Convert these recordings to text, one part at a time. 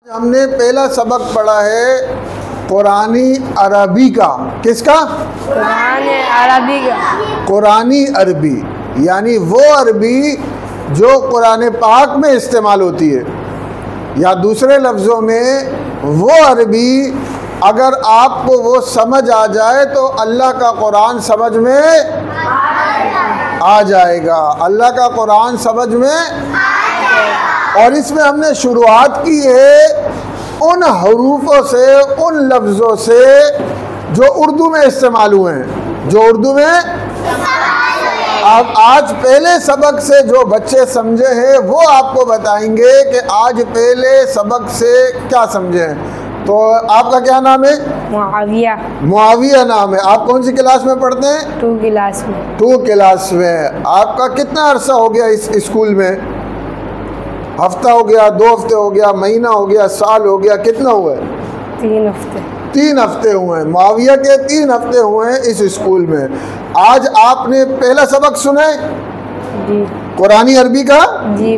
हमने पहला सबक पढ़ा है कुरानी अरबी का। किसका? कुरानी अरबी का। कुरानी अरबी यानी वो अरबी जो कुरान पाक में इस्तेमाल होती है, या दूसरे लफ्ज़ों में वो अरबी अगर आपको वो समझ आ जाए तो अल्लाह का कुरान समझ में आ जाएगा। अल्लाह का कुरान समझ में। और इसमें हमने शुरुआत की है उन हरूफों से, उन लफ्ज़ों से जो उर्दू में इस्तेमाल हुए हैं, जो उर्दू में। अब आज पहले सबक से जो बच्चे समझे हैं वो आपको बताएंगे कि आज पहले सबक से क्या समझे हैं। तो आपका क्या नाम है? मुआविया। मुआविया नाम है। आप कौन सी क्लास में पढ़ते हैं? 2 क्लास में। 2 क्लास में। आपका कितना अरसा हो गया इस स्कूल में? हफ्ता हो गया, 2 हफ्ते हो गया, महीना हो गया, साल हो गया, कितना हुआ है? 3 हफ्ते। 3 हफ्ते हुए हैं। मुआविया के 3 हफ्ते हुए हैं इस स्कूल में। आज आपने पहला सबक सुना है जी। कुरानी अरबी का? जी।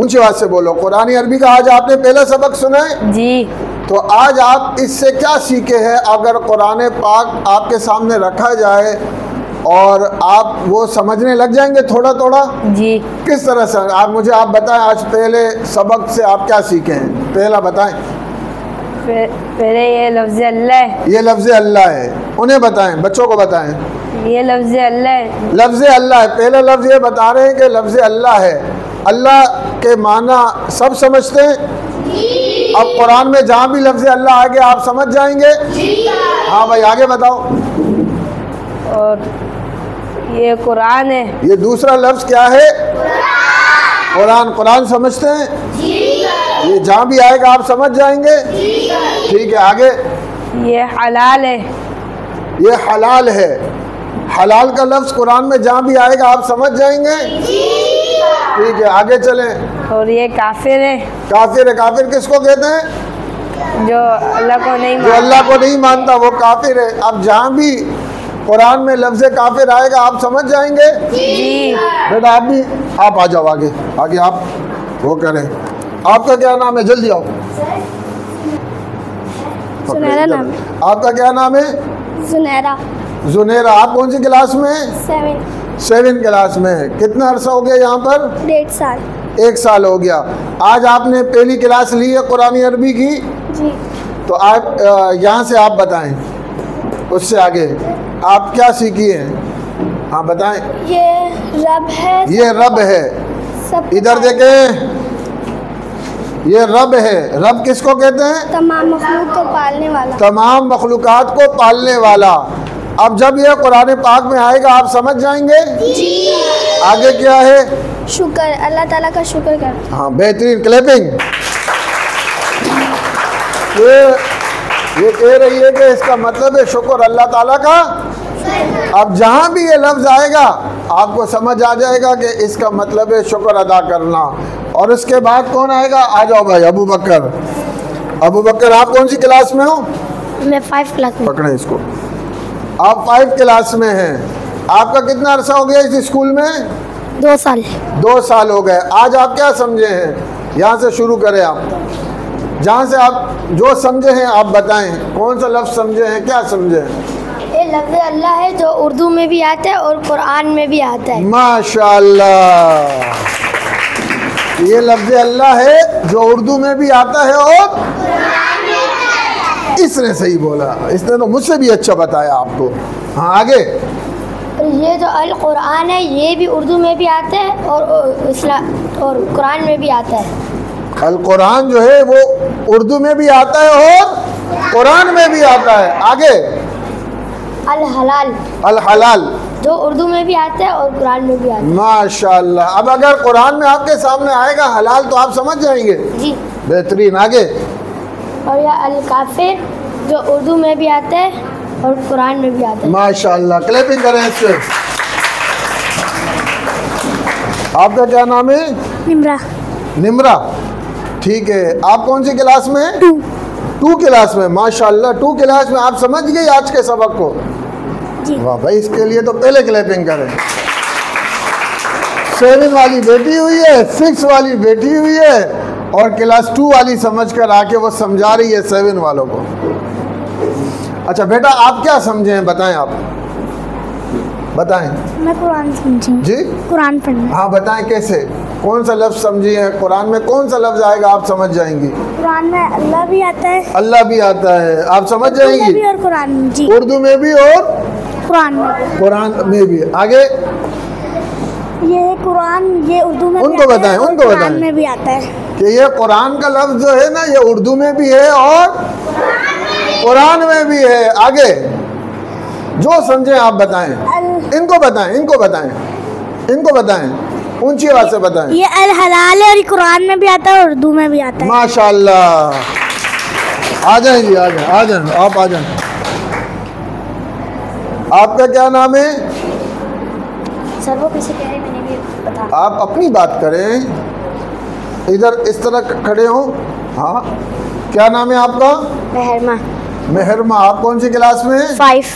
ऊंची आवाज से बोलो। कुरानी अरबी का आज आपने पहला सबक सुना है? जी। तो आज आप इससे क्या सीखे हैं? अगर कुरान पाक आपके सामने रखा जाए और आप वो समझने लग जाएंगे थोड़ा थोड़ा? जी। किस तरह से? आप बताएं आज पहले सबक से आप क्या सीखे हैं? पहला बताएं। पहले ये लफ्ज़ अल्लाह है। ये लफ्ज़ अल्लाह है। उन्हें बताएं, बच्चों को बताएं। ये लफ्ज़ अल्लाह है। लफ्ज़ अल्लाह है। पहला लफ्ज़ ये बता रहे हैं कि लफ्ज़ अल्लाह है। अल्लाह के माना सब समझते हैं? अब कुरान में जहाँ भी लफ्ज़ अल्लाह आ गया आप समझ जाएंगे? हाँ भाई, आगे बताओ। और ये कुरान है। ये दूसरा लफ्ज़ क्या है? कुरान। कुरान समझते हैं? ये जहाँ भी आएगा आप समझ जाएंगे? ठीक है, आगे। ये हलाल है। ये हलाल है। हलाल का लफ्ज़ कुरान में जहाँ भी आएगा आप समझ जाएंगे? ठीक है, आगे चलें। और ये काफिर है। काफिर है। काफिर किसको कहते हैं? जो अल्लाह को नहीं जो अल्लाह को नहीं मानता वो काफिर है। अब जहाँ भी कुरान में लफ्ज़ काफिर आएगा आप समझ जाएंगे? जी। बेटा आप आ जाओ आगे। आगे आप वो करें। आपका क्या नाम है? जल्दी आओ। सुनैरा नाम है। आपका क्या नाम है? सुनैरा। जुनैरा। आप कौन सी क्लास में? 7 क्लास में। कितना अरसा हो गया यहाँ पर? 1.5 साल। 1 साल हो गया। आज आपने पहली क्लास ली है कुरानी अरबी की। जी। तो आप यहाँ से आप बताएं, उससे आगे आप क्या सीखी हैं? हाँ बताएं। ये रब है। ये रब है। सब इधर देखें, ये रब है। रब किसको कहते हैं? तमाम मखलूक को पालने वाला। तमाम मखलूकात को पालने वाला। अब जब यह कुरान पाक में आएगा आप समझ जाएंगे? जी। आगे क्या है? शुक्र, अल्लाह ताला का शुक्र कर। हाँ, बेहतरीन। क्लैपिंग। ये कह रही है कि इसका मतलब है शुक्र अल्लाह ताला का। अब जहाँ भी ये लफ्ज़ आएगा आपको समझ आ जाएगा कि इसका मतलब है शुक्र अदा करना। और उसके बाद कौन आएगा? आ जाओ भाई, अबू बकर। अबू बकर, आप कौन सी क्लास में हो? मैं 5 क्लास में। पकड़े इसको। आप 5 क्लास में हैं। आपका कितना अरसा हो गया इस स्कूल में? 2 साल। 2 साल हो गए। आज आप क्या समझे हैं? यहाँ से शुरू करें आप। जहाँ से आप जो समझे हैं आप बताएं। कौन सा लफ्ज़ समझे हैं? क्या समझे हैं? ये लफ्ज़ अल्लाह है जो उर्दू में भी आता है और कुरान में भी आता है। माशाअल्लाह। ये लफ्ज़ अल्लाह है जो उर्दू में भी आता है और इसने सही बोला। इसने तो मुझसे भी अच्छा बताया आपको। हाँ, आगे। ये जो अल कुरान है ये भी उर्दू में भी आता है और कुरान में भी आता है। अल कुरान जो है वो उर्दू में भी आता है और कुरान में भी आता है। आगे। अल हलाल। अल हलाल जो उर्दू में भी आता है और कुरान में भी आता है। माशाअल्लाह। अब अगर कुरान में आपके सामने आएगा हलाल तो आप समझ जाएंगे? जी। बेहतरीन। आगे। और यह अल काफिर जो उर्दू में भी आता है और कुरान में भी आता है। माशाअल्लाह। क्लैपिंग करें इससे। आपका क्या नाम है? निम्रा। निम्रा। ठीक है। आप कौन सी क्लास में? 2 क्लास में। माशाअल्लाह। 2 क्लास में आप समझ गए आज के सबक को? जी। वाह भाई, इसके लिए तो पहले क्लैपिंग करें। 7 वाली बैठी हुई है, 6 वाली बैठी हुई है और क्लास 2 वाली समझ कर आके वो समझा रही है 7 वालों को। अच्छा बेटा, आप क्या समझे हैं, बताएं, आप बताएं। मैं कुरान समझी जी, कुरान पढ़ना। हाँ बताएं कैसे, कौन सा लफ्ज़ समझी है, कुरान में कौन सा लफ्ज़ आएगा आप समझ जाएंगी। कुरान में अल्लाह भी आता है, अल्लाह भी आता है, आप समझ जाएंगी। और कुरान में जी, उर्दू में भी और कुरान में, कुरान में भी। आगे ये कुरान ये उर्दू में उनको बताएं, उनको कुरान बताएं में भी आता है कि ये कुरान का लफ्ज़ जो है ना, ये उर्दू में भी है और कुरान में भी है। आगे जो समझे आप बताएं, इनको बताएं, इनको बताएं, इनको बताएं, ऊंची आवाज से बताएं। ये अल हलाल है और ये कुरान में भी आता है, उर्दू में भी आता है। माशाल्लाह, आ जाएं जी, आ जाएं, आ जाएं, आप आ जाएं। आपका क्या नाम है? सर वो किसी कह रहे, मैंने भी बता। आप अपनी बात करें, इधर इस तरह खड़े हो। हाँ, क्या नाम है आपका? मेहरमा। मेहरमा। आप कौन सी क्लास में हैं? 5।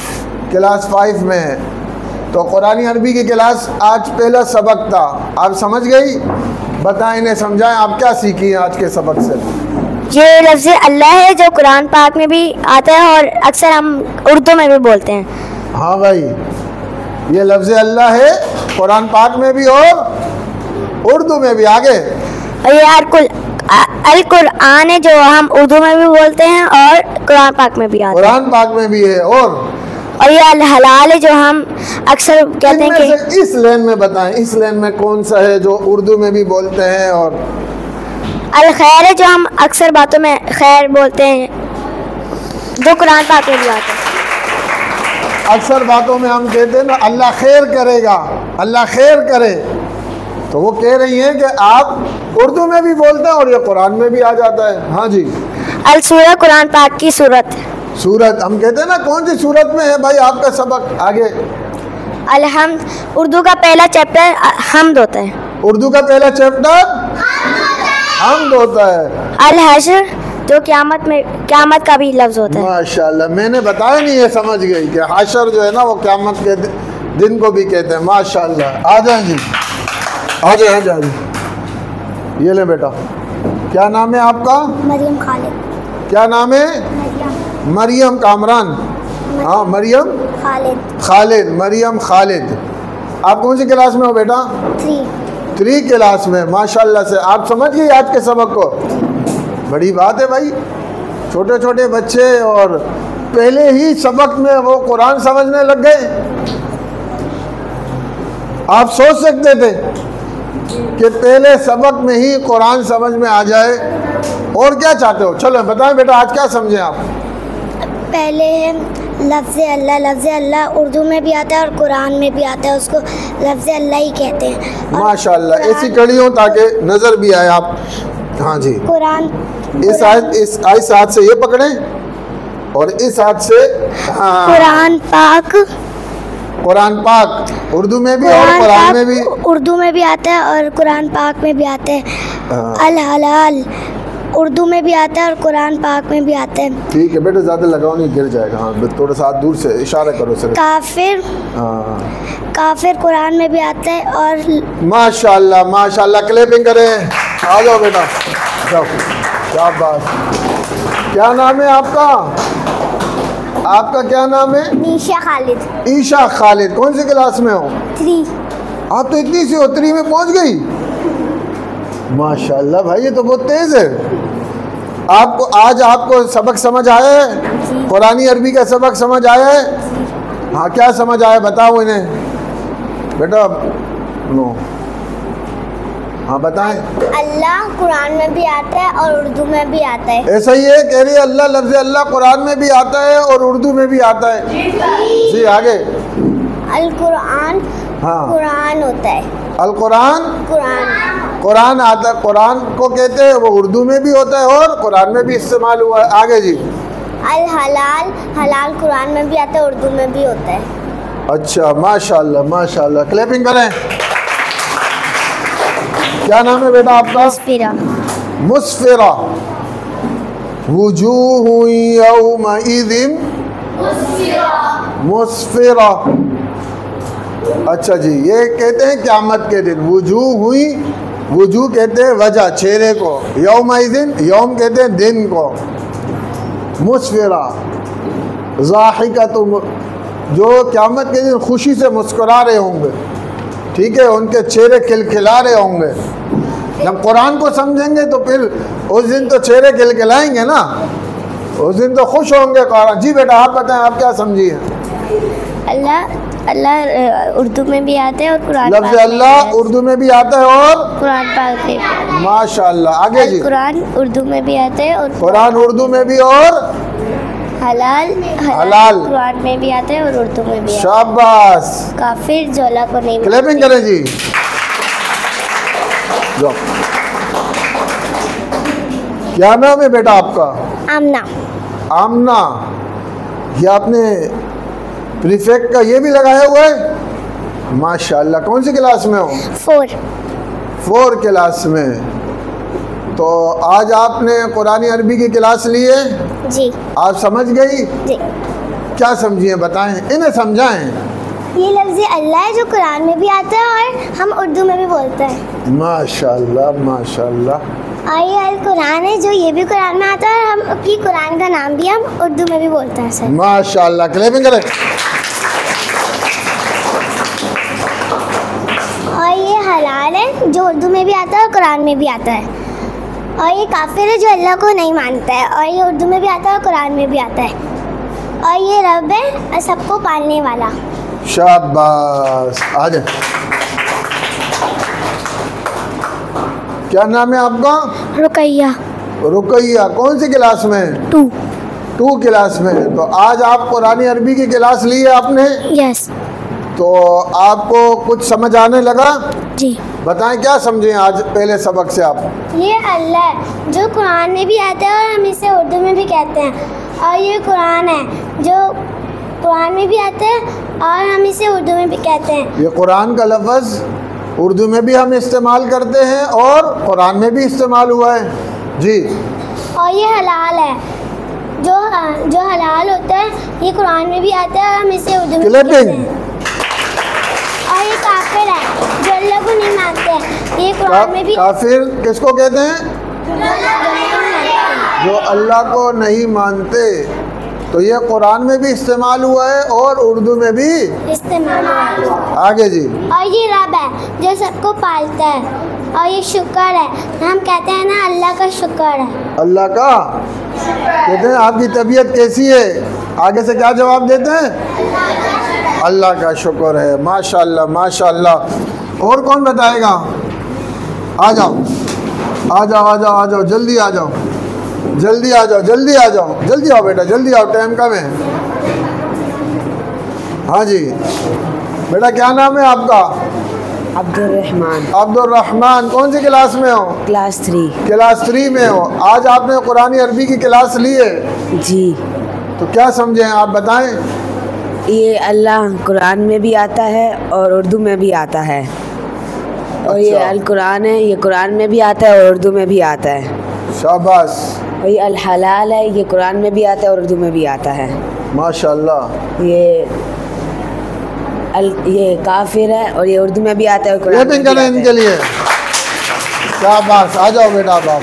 क्लास 5 में है। तो कुरानी अरबी की क्लास आज पहला सबक था, आप समझ गई? बताएं, इन्हें समझाएं, आप क्या सीखी हैं आज के सबक से? ये लफ्ज़ अल्लाह है जो कुरान पाक में भी आता है और अक्सर हम उर्दू में भी बोलते हैं। हाँ भाई, ये लफ्ज़ अल्लाह है कुरान पाक में भी और उर्दू में भी। आगे और ये अल कुरान है जो हम उर्दू में भी बोलते हैं और कुरान पाक में भी आता है। कुरान पाक में भी है। और ये अल हलाल है जो हम अक्सर कहते हैं इनमें कि से इस लाइन में बताएं, इस लाइन में कौन सा है जो उर्दू में भी बोलते हैं? और अल खैर है जो हम अक्सर बातों में खैर बोलते हैं, जो कुरान पाक में भी आता है। अक्सर बातों में हम कहते हैं ना, अल्लाह खैर करेगा, अल्लाह खैर करे। तो वो कह रही हैं कि आप उर्दू में भी बोलते हैं और ये कुरान में भी आ जाता है। हाँ जी। अल सूरह कुरान पाक की सूरत। सूरत हम कहते हैं ना, कौन सी सूरत में है भाई आपका सबक? आगे अलहम्द, उर्दू का पहला चैप्टर हम्द होता है। उर्दू का पहला चैप्टर हम्द होता है। अल हश्र जो क़यामत का भी लफ्ज़ होता है। माशाल्लाह, मैंने बताया नहीं, ये समझ गई कि हशर जो है ना वो क़यामत के दिन को भी कहते हैं। माशाल्लाह, आ जाएं जी, आ जाए, आ जाए। ये ले बेटा, क्या नाम है आपका? मरियम खालिद। क्या नाम है? मरियम कामरान। हाँ, मरियम खालिद। मरियम खालिद। आप कौन सी क्लास में हो बेटा? 3 क्लास में। माशाल्लाह से आप समझ गई आज के सबक को। बड़ी बात है भाई, छोटे छोटे बच्चे और पहले ही सबक में वो कुरान समझने लग गए। आप सोच सकते थे कि पहले सबक में ही कुरान समझ में आ जाए? और क्या चाहते हो? चलो बताएं बेटा, आज क्या समझे आप? पहले लफ्ज़ अल्लाह उर्दू में भी आता है और कुरान में भी आता है, उसको लफ्ज़ अल्लाह ही कहते हैं। माशाल्लाह, ऐसी कड़ी हो ताकि नज़र भी आए आप। हाँ जी। कुरान इस हाथ से ये पकड़ें और इस हाथ से हाँ। कुरान पाक उर्दू में भी और कुरान में भी। उर्दू में भी आता है और कुरान पाक में भी आता है। अल हलाल उर्दू में भी आता है और कुरान पाक में भी आता है। ठीक है बेटा, ज़्यादा लगाओ नहीं, गिर जाएगा। हाँ, थोड़ा सा दूर से इशारा करो सिर्फ। काफिर, काफिर कुरान में भी आता है। और माशाल्लाह, माशाल्लाह, क्लैपिंग करें। आ जाओ बेटा, जाओ। क्या बात। क्या नाम है आपका? आपका क्या नाम है? ईशा खालिद। ईशा खालिद। कौन सी क्लास में हो? 3। आप तो इतनी सी हो, 3 में पहुंच गई। माशाल्लाह भाई, ये तो बहुत तेज है। आपको आज आपको सबक समझ आया है? कुरानी अरबी का सबक समझ आया है? हाँ, क्या समझ आया बताओ इन्हें बेटा। नो, हाँ बताएं। अल्लाह कुरान में भी आता है और उर्दू में भी आता है। ऐसा ही है, कह रही है अल्लाह, लफ्ज़ अल्लाह कुरान में भी आता है और उर्दू में भी आता है। जी आगे। अल कुरान, हाँ, कुरान होता है। अल कुरान, कुरान आता है, कुरान को कहते हैं, वो उर्दू में भी होता है और कुरान में भी इस्तेमाल हुआ है। आगे जी। अल हलाल, हलाल कुरान में भी आता है, उर्दू में भी होता है। अच्छा, माशाल्लाह, माशाल्लाह, क्लैपिंग करें। क्या नाम है बेटा आपका? मुस्फिरा। मुस्फिरा। वुजूहु यौमइज़िन मुस्फिरा। अच्छा जी, ये कहते हैं क़यामत के दिन। वुजूह हुई वजू कहते हैं वजह, चेहरे को। यौमइज़िन, यौम कहते हैं दिन को। मुस्फिरा, ज़ाहिका, तो जो क़यामत के दिन खुशी से मुस्कुरा रहे होंगे, ठीक है, उनके चेहरे खिलखिला रहे होंगे। जब कुरान को समझेंगे तो फिर उस दिन तो चेहरे खिलखिलाएंगे ना, उस दिन तो खुश होंगे कुरान। जी बेटा आप बताएं, आप क्या समझिए? अल्लाह, अल्लाह उर्दू में भी आता है और कुरान लफ्ज़ अल्लाह उर्दू में भी आता है और कुरान पाक में। माशाअल्लाह, आगे जी। कुरान उर्दू में भी आता है और कुरान उर्दू में भी और हलाल हलाल कुरान में भी आता है और उर्दू में भी आता शाबाश। है। काफिर जो अल्लाह को नहीं क्लैपिंग करें जी। जाओ। क्या नाम है बेटा आपका? आमना। आमना, ये आपने प्रीफेक्ट का ये भी लगाया हुआ है? माशाअल्लाह। कौन सी क्लास में हो? 4 क्लास में। तो आज आपने कुरानी अरबी की क्लास ली है? जी। आप समझ गई? जी। क्या समझिए बताएं, इन्हें समझाएं। ये लफ्ज़ अल्लाह है जो कुरान में भी आता है और हम उर्दू में भी बोलते हैं। माशाअल्लाह माशाअल्लाह। और ये अल कुरान है जो ये भी कुरान में आता है और हम की कुरान का नाम भी हम उर्दू में भी बोलते हैं सर। माशाअल्लाह, क्लैपिंग करें। और ये हलाल है जो उर्दू में भी आता है और कुरान में भी आता है। और ये काफिर है जो अल्लाह को नहीं मानता है और ये उर्दू में भी आता है और कुरान में भी आता है। और ये रब है सबको पालने वाला। शाबाश। आ जाए। क्या नाम है आपका? रुकैया। रुकैया। कौन सी क्लास में? 2 क्लास में। तो आज आप कुरानी अरबी की क्लास ली है आपने? यस। तो आपको कुछ समझ आने लगा? जी। बताएं क्या समझे आज पहले सबक से आप? ये अल्लाह है जो कुरान में भी आता है और हम इसे उर्दू में भी कहते हैं। और ये कुरान है जो कुरान में भी आता है और हम इसे उर्दू में भी कहते हैं। ये कुरान का लफ्ज़ उर्दू में भी हम इस्तेमाल करते हैं और कुरान में भी इस्तेमाल हुआ है जी। और ये हलाल है जो हलाल होता है, ये कुरान में भी आता है और हम इसे उर्दू में भी कहते हैं। और ये काफिर है जो अल्लाह को नहीं मानते हैं, ये कुरान में भी। काफिर किसको कहते हैं? जो अल्लाह को नहीं मानते। तो ये कुरान में भी इस्तेमाल हुआ है और उर्दू में भी इस्तेमाल हुआ है। आगे जी। और ये रब है जो सबको पालता है और ये शुक्र है, हम कहते हैं ना अल्लाह का शुक्र है। अल्लाह का कहते हैं। आपकी तबीयत कैसी है? आगे से क्या जवाब देते हैं? अल्लाह का शुक्र है। माशाअल्लाह माशाअल्लाह। और कौन बताएगा? आ जाओ आ जाओ आ जाओ आ जाओ, जल्दी आ जाओ, जल्दी आ जाओ, जल्दी आ जाओ, जल्दी आओ बेटा, जल्दी आओ, टाइम कम है। हाँ जी बेटा, क्या नाम है आपका? अब्दुर्रहमान। अब्दुर्रहमान। कौन सी क्लास में हो? क्लास 3। क्लास 3 में हो। आज आपने कुरानी अरबी की क्लास ली है जी। तो क्या समझे आप बताएं? ये अल्लाह कुरान में भी आता है और उर्दू में भी आता है। और ये अच्छा। अल कुरान है, ये कुरान में भी आता है और उर्दू में भी आता है। शाबाश। और ये अल हलाल है, ये कुरान में भी आता है और उर्दू में भी आता है। माशाअल्लाह। ये काफिर है और ये उर्दू में भी आता है और कुरान में भी आता है। इनके लिए शाबाश। आ जाओ बेटा आप।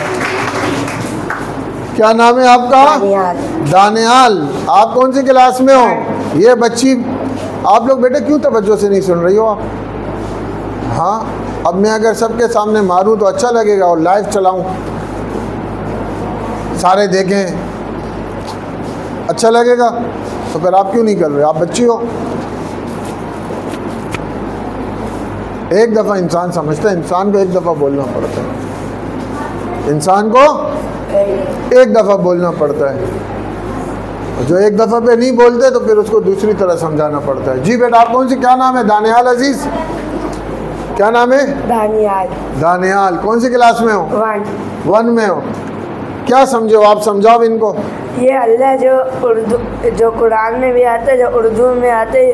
क्या नाम है आपका? दानियाल। दानियाल। आप कौन सी क्लास में हो? ये बच्ची, आप लोग बेटे क्यों तवज्जो से नहीं सुन रही हो आप? हाँ, अब मैं अगर सबके सामने मारूं तो अच्छा लगेगा और लाइव चलाऊं, सारे देखें, अच्छा लगेगा। तो फिर आप क्यों नहीं कर रहे? आप बच्ची हो। एक दफ़ा इंसान समझता है, इंसान को एक दफ़ा बोलना पड़ता है, इंसान को एक दफ़ा बोलना पड़ता है। जो एक दफ़ा पे नहीं बोलते तो फिर उसको दूसरी तरह समझाना पड़ता है। जी बेटा, आप कौन सी, क्या नाम है? दानियाल अजीज़। क्या नाम है? दानियाल। दानियाल। कौन सी क्लास में हो? 1 में हो। क्या समझो आप? समझाओ इनको। ये अल्लाह जो कुरान में भी आता है, जो उर्दू में आते है,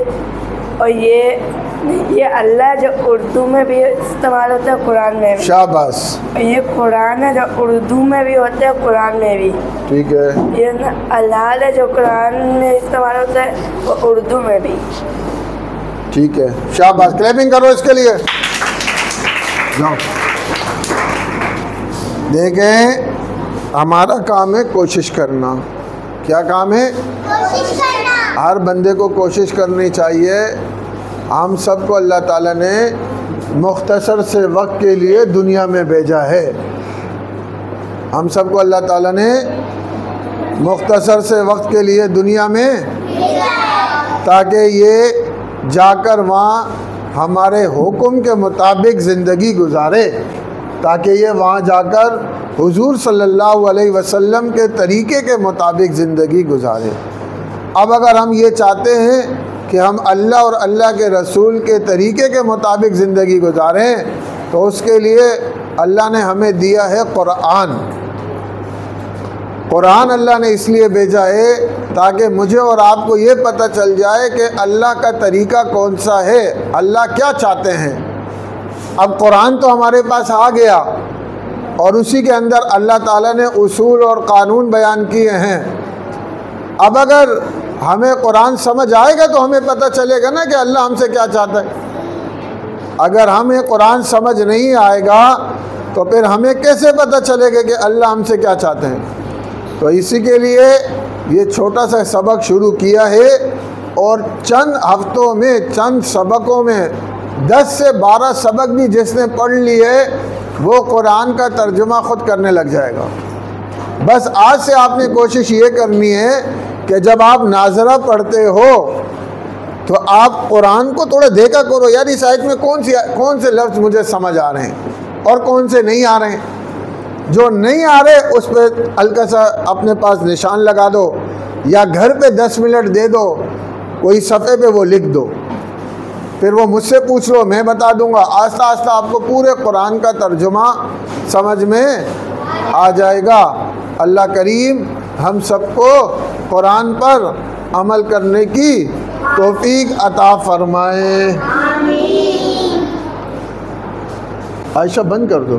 और ये अल्लाह जो उर्दू में भी इस्तेमाल होता है, कुरान में भी। शाबाश। ये कुरान है जो उर्दू में भी होता है, कुरान में भी। ठीक है। ये अल्लाह है जो कुरान में इस्तेमाल होता है और उर्दू में भी। ठीक है, शाबाश। क्लैपिंग करो इसके लिए। जाओ। देखें, हमारा काम है कोशिश करना। क्या काम है? कोशिश करना। हर बंदे को कोशिश करनी चाहिए। हम सबको अल्लाह ताला ने मुख्तसर से वक्त के लिए दुनिया में भेजा है। हम सबको अल्लाह ताला ने मुख्तसर से वक्त के लिए दुनिया में ताकि ये जाकर वहाँ हमारे हुक्म के मुताबिक ज़िंदगी गुजारे, ताकि ये वहाँ जाकर हुजूर सल्लल्लाहु अलैहि वसल्लम के तरीक़े के मुताबिक ज़िंदगी गुजारे। अब अगर हम ये चाहते हैं कि हम अल्लाह और अल्लाह के रसूल के तरीक़े के मुताबिक ज़िंदगी गुजारें, तो उसके लिए अल्लाह ने हमें दिया है कुरान। कुरान अल्लाह ने इसलिए भेजा है ताकि मुझे और आपको ये पता चल जाए कि अल्लाह का तरीक़ा कौन सा है, अल्लाह क्या चाहते हैं। अब कुरान तो हमारे पास आ गया और उसी के अंदर अल्लाह ताला ने उसूल और कानून बयान किए हैं। अब अगर हमें कुरान समझ आएगा तो हमें पता चलेगा ना कि अल्लाह हमसे क्या चाहता है। अगर हमें कुरान समझ नहीं आएगा तो फिर हमें कैसे पता चलेगा कि अल्लाह हमसे क्या चाहते हैं। तो इसी के लिए ये छोटा सा सबक शुरू किया है और चंद हफ्तों में, चंद सबकों में 10 से 12 सबक भी जिसने पढ़ लिए वो कुरान का तर्जुमा ख़ुद करने लग जाएगा। बस आज से आपने कोशिश ये करनी है कि जब आप नाज़रा पढ़ते हो तो आप कुरान को थोड़ा देखा करो, यार इस आयत में कौन से लफ्ज़ मुझे समझ आ रहे हैं और कौन से नहीं आ रहे हैं। जो नहीं आ रहे उस पर हल्का सा अपने पास निशान लगा दो या घर पे 10 मिनट दे दो, कोई सफ़े पे वो लिख दो, फिर वो मुझसे पूछ लो, मैं बता दूंगा। आस्ता आस्ता आपको पूरे कुरान का तर्जुमा समझ में आ जाएगा। अल्लाह करीम हम सबको कुरान पर अमल करने की तौफीक अता फरमाए। आयशा बंद कर दो।